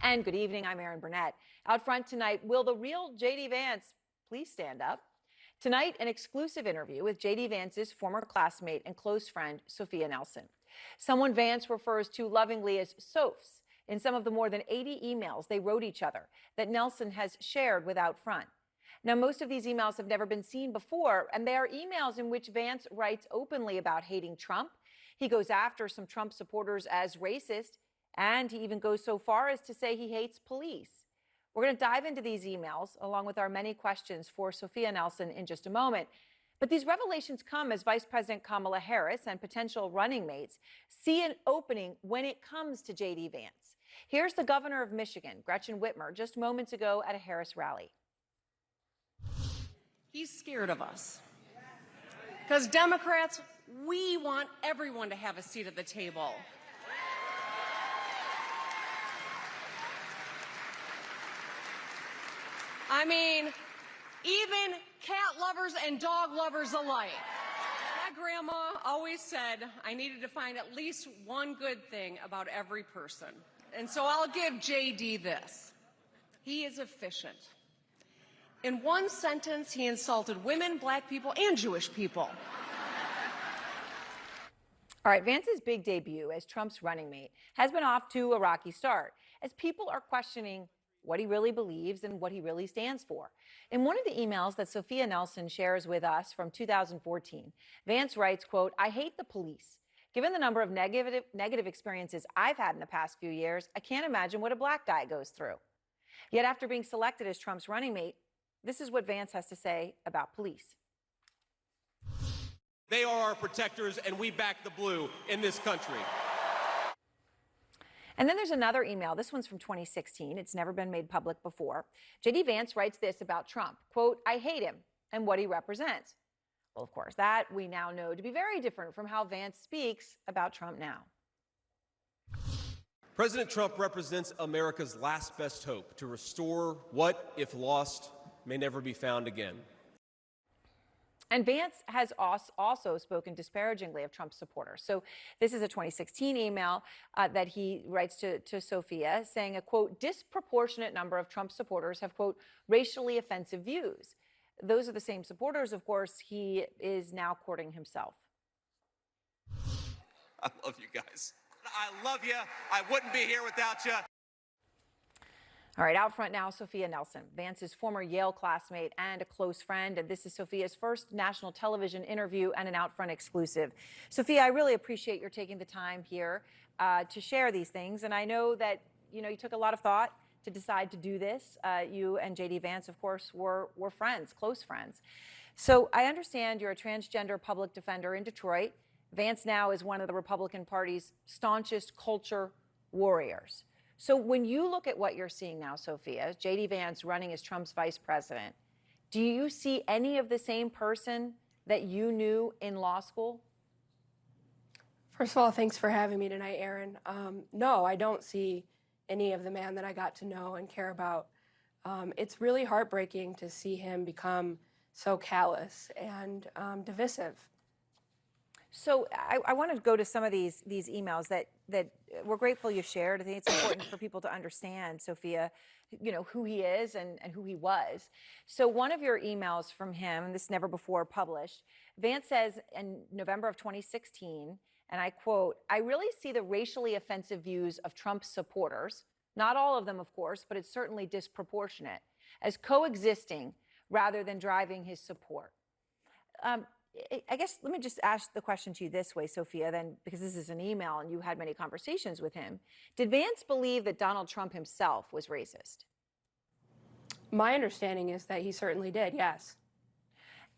And good evening, I'm Erin Burnett. Out front tonight, will the real J.D. Vance please stand up? Tonight, an exclusive interview with J.D. Vance's former classmate and close friend, Sofia Nelson. Someone Vance refers to lovingly as Sophs in some of the more than 80 emails they wrote each other that Nelson has shared with Out Front. Now, most of these emails have never been seen before, and they are emails in which Vance writes openly about hating Trump. He goes after some Trump supporters as racist, and he even goes so far as to say he hates police. We're going to dive into these emails, along with our many questions for Sofia Nelson in just a moment. But these revelations come as Vice President Kamala Harris and potential running mates see an opening when it comes to J.D. Vance. Here's the governor of Michigan, Gretchen Whitmer, just moments ago at a Harris rally. He's scared of us. Because Democrats, we want everyone to have a seat at the table. I mean, even cat lovers and dog lovers alike. My grandma always said I needed to find at least one good thing about every person. And so I'll give JD this. He is efficient. In one sentence, he insulted women, black people, and Jewish people. All right, Vance's big debut as Trump's running mate has been off to a rocky start, as people are questioning what he really believes and what he really stands for. In one of the emails that Sofia Nelson shares with us from 2014, Vance writes, quote, "I hate the police. Given the number of negative experiences I've had in the past few years, I can't imagine what a black guy goes through." Yet after being selected as Trump's running mate, this is what Vance has to say about police. They are our protectors, and we back the blue in this country. And then there's another email. This one's from 2016. It's never been made public before. J.D. Vance writes this about Trump, quote, "I hate him and what he represents." Well, of course, that we now know to be very different from how Vance speaks about Trump now. President Trump represents America's last best hope to restore what, if lost, may never be found again. And Vance has also spoken disparagingly of Trump supporters. So this is a 2016 email that he writes to Sofia saying a, quote, "disproportionate number of Trump supporters have, quote, racially offensive views." Those are the same supporters, of course, he is now courting himself. I love you guys. I love you. I wouldn't be here without you. All right, out front now, Sofia Nelson, Vance's former Yale classmate and a close friend. And this is Sofia's first national television interview and an out front exclusive. Sofia, I really appreciate your taking the time here to share these things. And I know that, you took a lot of thought to decide to do this. You and J.D. Vance, of course, were friends, close friends. So I understand you're a transgender public defender in Detroit. Vance now is one of the Republican Party's staunchest culture warriors. So when you look at what you're seeing now, Sofia, J.D. Vance running as Trump's vice president, do you see any of the same person that you knew in law school? First of all, thanks for having me tonight, Erin. No, I don't see any of the man that I got to know and care about. It's really heartbreaking to see him become so callous and divisive. So I want to go to some of these emails that we're grateful you shared. I think it's important for people to understand, Sofia, who he is and who he was. So one of your emails from him, and this never before published, Vance says in November of 2016, and I quote, "I really see the racially offensive views of Trump's supporters, not all of them, of course, but it's certainly disproportionate, as coexisting rather than driving his support." I guess let me just ask the question to you this way, Sofia, then, because this is an email and you had many conversations with him. Did Vance believe that Donald Trump himself was racist? My understanding is that he certainly did, yes.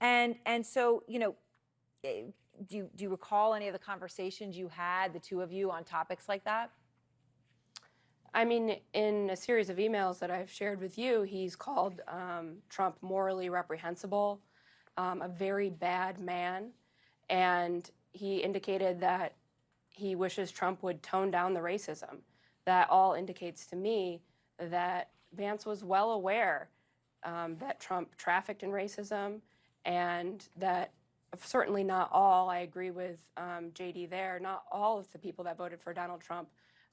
And so, do you recall any of the conversations you had, the two of you, on topics like that? I mean, in a series of emails that I've shared with you, he's called Trump morally reprehensible, a very bad man, and he indicated that he wishes Trump would tone down the racism. That all indicates to me that Vance was well aware that Trump trafficked in racism, and that certainly not all, I agree with JD there, not all of the people that voted for Donald Trump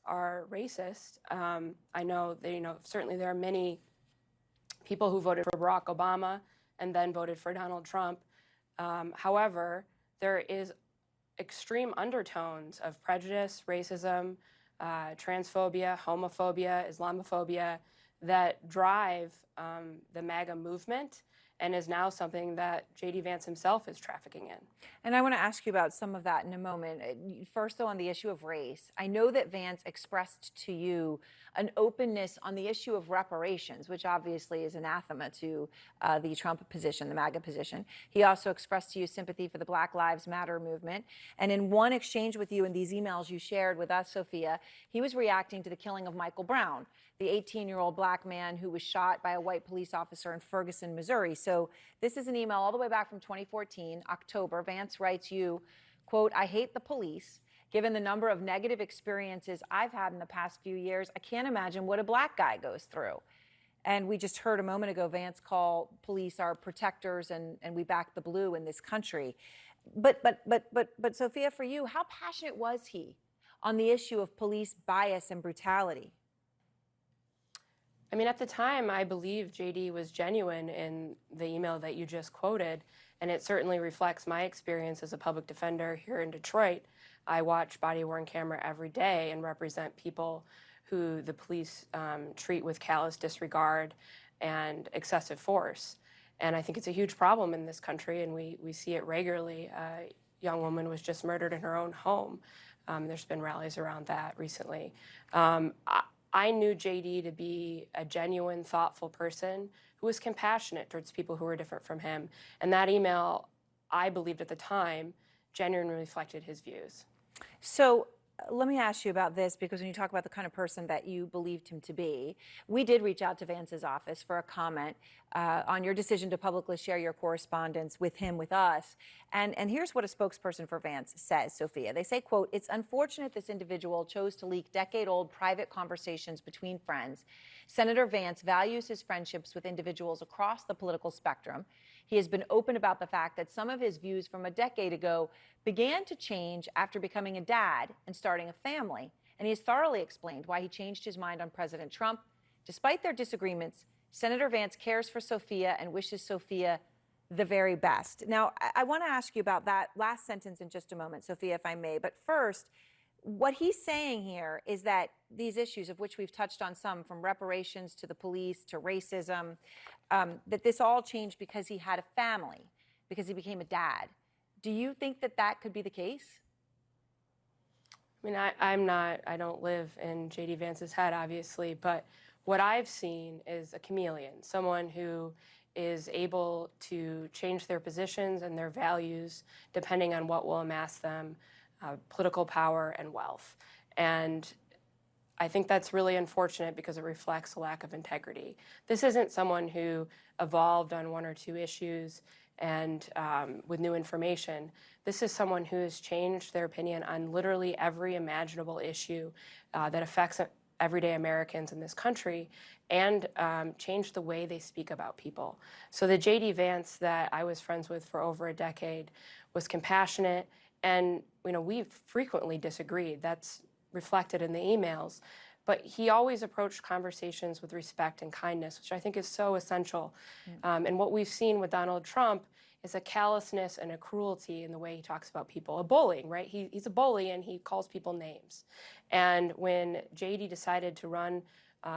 are racist. I know that, certainly there are many people who voted for Barack Obama and then voted for Donald Trump. However, there is extreme undertones of prejudice, racism, transphobia, homophobia, Islamophobia that drive the MAGA movement, and is now something that J.D. Vance himself is trafficking in. And I want to ask you about some of that in a moment. First, though, on the issue of race, I know that Vance expressed to you an openness on the issue of reparations, which obviously is anathema to the Trump position, the MAGA position. He also expressed to you sympathy for the Black Lives Matter movement. And in one exchange with you in these emails you shared with us, Sofia, he was reacting to the killing of Michael Brown, the 18-year-old black man who was shot by a white police officer in Ferguson, Missouri. So this is an email all the way back from 2014, October. Vance writes you, quote, "I hate the police. Given the number of negative experiences I've had in the past few years, I can't imagine what a black guy goes through." And we just heard a moment ago Vance call police our protectors, and we back the blue in this country. But Sofia, for you, how passionate was he on the issue of police bias and brutality? I mean, at the time, I believe JD was genuine in the email that you just quoted, and it certainly reflects my experience as a public defender here in Detroit. I watch body-worn camera every day and represent people who the police treat with callous disregard and excessive force. And I think it's a huge problem in this country, and we see it regularly. A young woman was just murdered in her own home. There's been rallies around that recently. I knew JD to be a genuine, thoughtful person who was compassionate towards people who were different from him. And that email, I believed at the time, genuinely reflected his views. So let me ask you about this, because when you talk about the kind of person that you believed him to be, we did reach out to Vance's office for a comment on your decision to publicly share your correspondence with him, with us. And here's what a spokesperson for Vance says, Sofia. They say, quote, "It's unfortunate this individual chose to leak decade-old private conversations between friends. Senator Vance values his friendships with individuals across the political spectrum. He has been open about the fact that some of his views from a decade ago began to change after becoming a dad and starting a family. And he has thoroughly explained why he changed his mind on President Trump. Despite their disagreements, Senator Vance cares for Sofia and wishes Sofia the very best." Now, I want to ask you about that last sentence in just a moment, Sofia, if I may. But first, what he's saying here is that these issues, of which we've touched on some, from reparations to the police to racism, that this all changed because he had a family, because he became a dad. Do you think that that could be the case? I mean, I don't live in J.D. Vance's head, obviously, but what I've seen is a chameleon, someone who is able to change their positions and their values depending on what will amass them political power and wealth. And I think that's really unfortunate because it reflects a lack of integrity. This isn't someone who evolved on one or two issues and with new information. This is someone who has changed their opinion on literally every imaginable issue that affects everyday Americans in this country, and changed the way they speak about people. So the J.D. Vance that I was friends with for over a decade was compassionate, and we frequently disagreed. That's reflected in the emails. But he always approached conversations with respect and kindness, which I think is so essential. And what we've seen with Donald Trump is a callousness and a cruelty in the way he talks about people. A bullying, right? He's a bully, and he calls people names. And when J.D. decided to run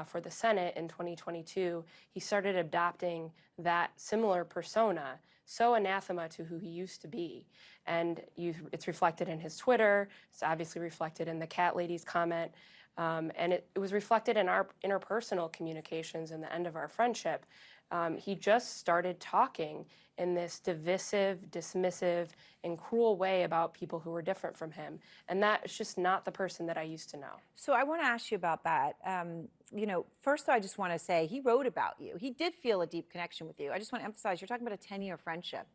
for the Senate in 2022, he started adopting that similar persona, so anathema to who he used to be. And it's reflected in his Twitter. It's obviously reflected in the cat lady's comment. And it was reflected in our interpersonal communications in the end of our friendship. He just started talking in this divisive, dismissive, and cruel way about people who were different from him. And that's just not the person that I used to know. So I want to ask you about that. First, I just want to say he wrote about you. He did feel a deep connection with you. I just want to emphasize, you're talking about a 10-year friendship.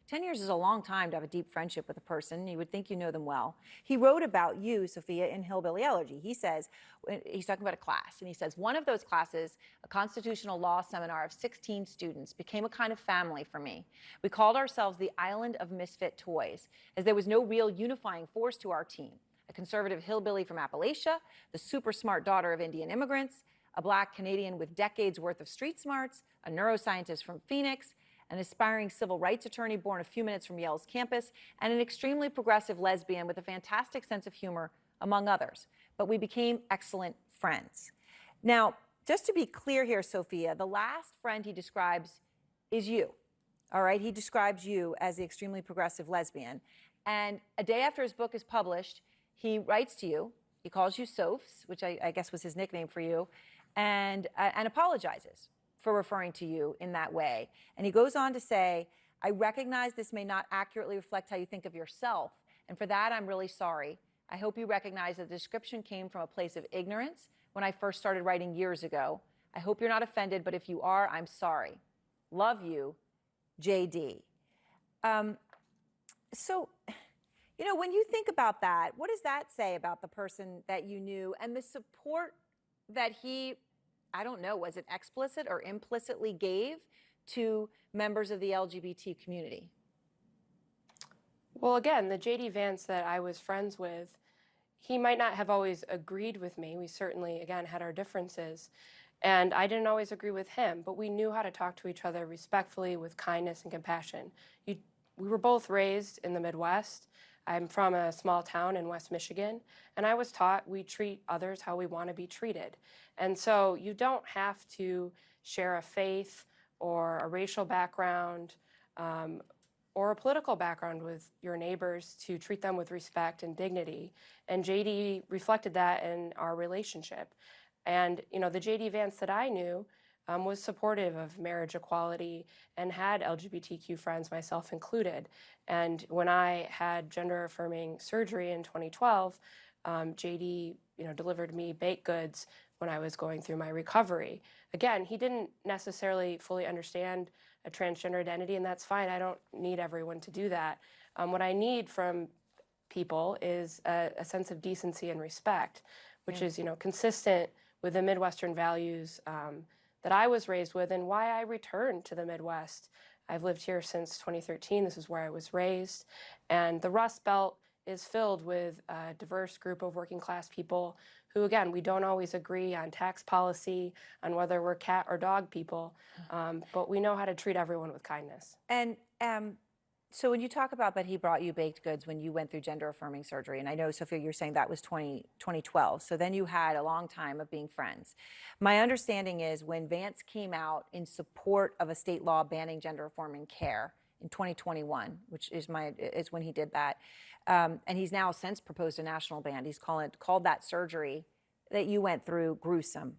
10 years is a long time to have a deep friendship with a person. You would think you know them well. He wrote about you, Sofia, in Hillbilly Elegy. He says, he's talking about a class, and he says, "One of those classes, a constitutional law seminar of 16 students, became a kind of family for me. We called ourselves the Island of Misfit Toys, as there was no real unifying force to our team. a conservative hillbilly from Appalachia, the super smart daughter of Indian immigrants, a Black Canadian with decades worth of street smarts, a neuroscientist from Phoenix, an aspiring civil rights attorney born a few minutes from Yale's campus, and an extremely progressive lesbian with a fantastic sense of humor, among others. But we became excellent friends. Now, just to be clear here, Sofia, the last friend he describes is you. All right, he describes you as the extremely progressive lesbian. And a day after his book is published, he writes to you. He calls you Sophs, which I guess was his nickname for you, and apologizes for referring to you in that way. And he goes on to say, I recognize this may not accurately reflect how you think of yourself, and for that I'm really sorry. I hope you recognize that the description came from a place of ignorance when I first started writing years ago. I hope you're not offended, but if you are, I'm sorry. Love you, JD. So, you know, when you think about that, what does that say about the person that you knew and the support that he, I don't know, was it explicit or implicitly gave to members of the LGBT community? Well, again, the JD Vance that I was friends with, he might not have always agreed with me. We certainly, again, had our differences. And I didn't always agree with him, but we knew how to talk to each other respectfully with kindness and compassion. We were both raised in the Midwest. I'm from a small town in West Michigan, and I was taught we treat others how we want to be treated. And so you don't have to share a faith or a racial background or a political background with your neighbors to treat them with respect and dignity. And JD reflected that in our relationship. And, you know, the JD Vance that I knew was supportive of marriage equality and had LGBTQ friends, myself included. And when I had gender-affirming surgery in 2012, JD, you know, delivered me baked goods when I was going through my recovery. Again, he didn't necessarily fully understand a transgender identity, and that's fine. I don't need everyone to do that. What I need from people is a sense of decency and respect, which is, you know, consistent with the Midwestern values that I was raised with and why I returned to the Midwest. I've lived here since 2013. This is where I was raised. And the Rust Belt is filled with a diverse group of working class people who, again, we don't always agree on tax policy, on whether we're cat or dog people, but we know how to treat everyone with kindness. And so when you talk about that he brought you baked goods when you went through gender-affirming surgery, and I know, Sophia, you're saying that was 2012, so then you had a long time of being friends. My understanding is when Vance came out in support of a state law banning gender-affirming care in 2021, which is when he did that, and he's now since proposed a national ban. He's called that surgery that you went through gruesome.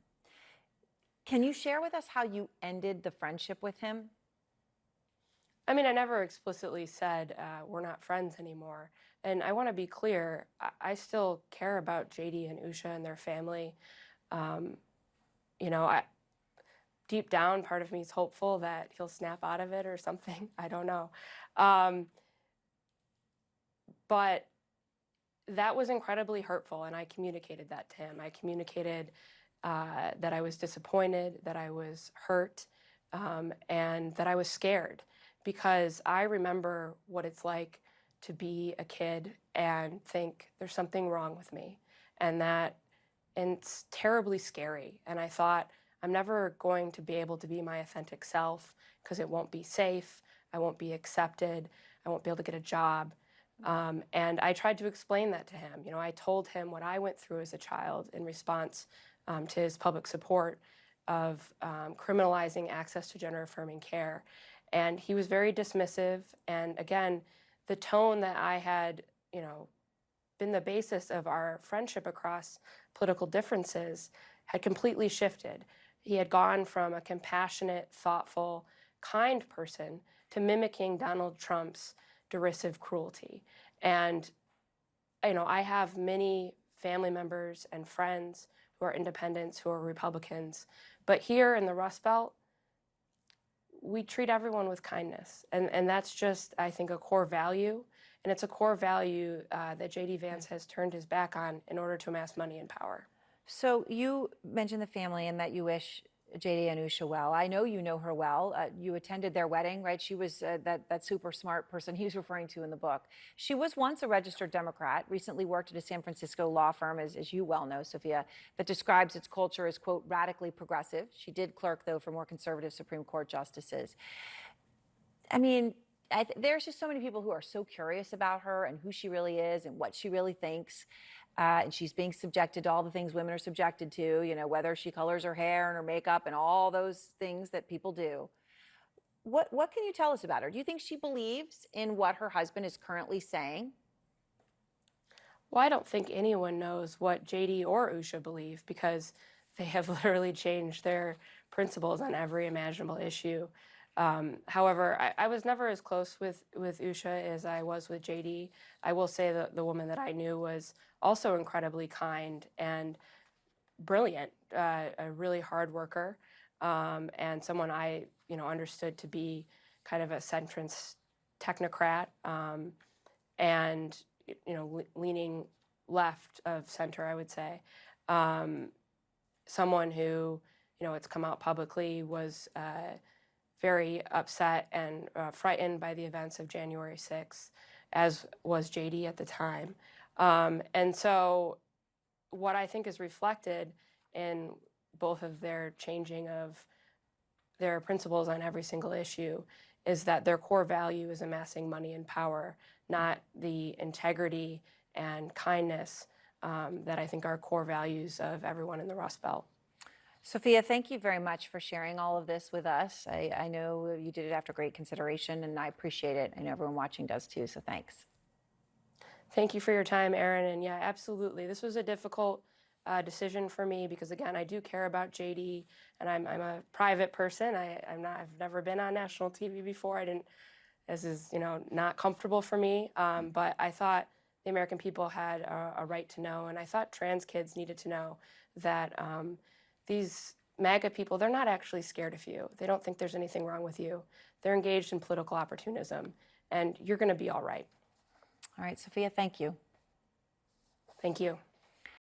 Can you share with us how you ended the friendship with him? I mean, I never explicitly said we're not friends anymore. And I want to be clear, I still care about JD and Usha and their family. You know, deep down, part of me is hopeful that he'll snap out of it or something. I don't know. But that was incredibly hurtful, and I communicated that to him. I communicated that I was disappointed, that I was hurt, and that I was scared. Because I remember what it's like to be a kid and think there's something wrong with me, and it's terribly scary. And I thought, I'm never going to be able to be my authentic self because it won't be safe, I won't be accepted, I won't be able to get a job. And I tried to explain that to him. You know, I told him what I went through as a child in response to his public support of criminalizing access to gender-affirming care. And he was very dismissive. And again, the tone that I had, you know, been the basis of our friendship across political differences had completely shifted. He had gone from a compassionate, thoughtful, kind person to mimicking Donald Trump's derisive cruelty. And, you know, I have many family members and friends who are independents, who are Republicans. But here in the Rust Belt, we treat everyone with kindness. And that's just, I think, a core value. And it's a core value that JD Vance has turned his back on in order to amass money and power. So you mentioned the family and that you wish JD and Usha well. I know you know her well. You attended their wedding, right? She was that super smart person he's referring to in the book. She was once a registered Democrat, recently worked at a San Francisco law firm, as you well know, Sophia, that describes its culture as, quote, radically progressive. She did clerk, though, for more conservative Supreme Court justices. I mean, there's just so many people who are so curious about her and who she really is and what she really thinks. And she's being subjected to all the things women are subjected to, you know, whether she colors her hair and her makeup and all those things that people do. What can you tell us about her? Do you think she believes in what her husband is currently saying? Well, I don't think anyone knows what JD or Usha believe because they have literally changed their principles on every imaginable issue. However, I was never as close with Usha as I was with JD. I will say that the woman that I knew was also incredibly kind and brilliant, a really hard worker, and someone I understood to be kind of a centrist technocrat, and leaning left of center, I would say. Someone who, it's come out publicly, was very upset and frightened by the events of January 6th, as was JD at the time. And so what I think is reflected in both of their changing of their principles on every single issue is that their core value is amassing money and power, not the integrity and kindness that I think are core values of everyone in the Rust Belt. Sophia, thank you very much for sharing all of this with us. I know you did it after great consideration, and I appreciate it. I know everyone watching does too, so thanks. Thank you for your time, Erin. And yeah, absolutely. This was a difficult decision for me because, again, I do care about JD, and I'm a private person. I've never been on national TV before. This is, not comfortable for me. But I thought the American people had a right to know, and I thought trans kids needed to know that these MAGA people, they're not actually scared of you. They don't think there's anything wrong with you. They're engaged in political opportunism, and you're going to be all right. All right, Sophia, thank you. Thank you.